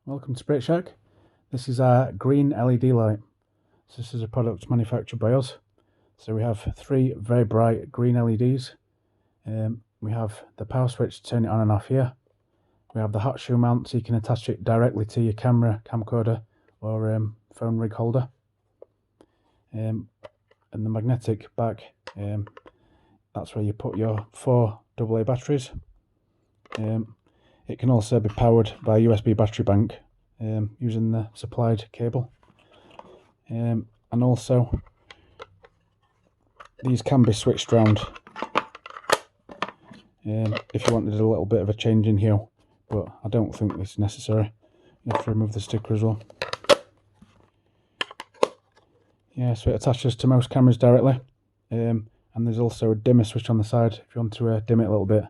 Welcome to Sprit Shack. This is our green LED light. So this is a product manufactured by us. So we have three very bright green LEDs. We have the power switch to turn it on and off here. We have the hot shoe mount so you can attach it directly to your camera, camcorder or phone rig holder. And the magnetic back, that's where you put your 4 AA batteries. It can also be powered by a USB battery bank using the supplied cable. And also these can be switched round if you wanted a little bit of a change in hue, but I don't think it's necessary. You have to remove the sticker as well. Yeah, so it attaches to most cameras directly, and there's also a dimmer switch on the side if you want to dim it a little bit.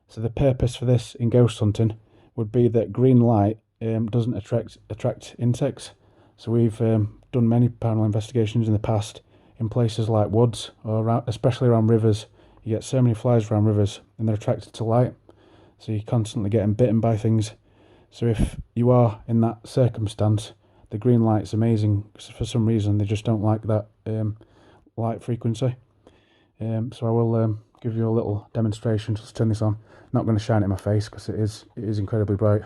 So the purpose for this in ghost hunting would be that green light doesn't attract insects. So we've done many paranormal investigations in the past in places like woods or around, especially around rivers. You get so many flies around rivers and they're attracted to light, so you're constantly getting bitten by things. So if you are in that circumstance, the green light's amazing. For some reason they just don't like that light frequency. So I will give you a little demonstration. Let's turn this on. Not going to shine it in my face because it is incredibly bright.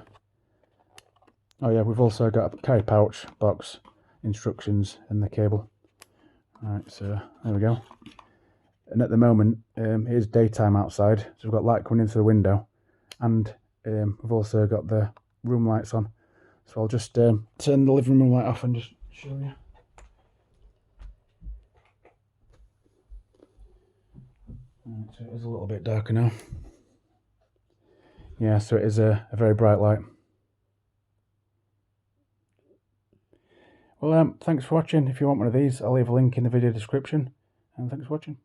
Oh yeah, we've also got a carry pouch, box, instructions and the cable. Alright, so there we go. And at the moment it is daytime outside, so we've got light coming into the window, and we've also got the room lights on. So I'll just turn the living room light off and just show you. Right, so it is a little bit darker now. Yeah, so it is a very bright light. Well, thanks for watching. If you want one of these, I'll leave a link in the video description, and thanks for watching.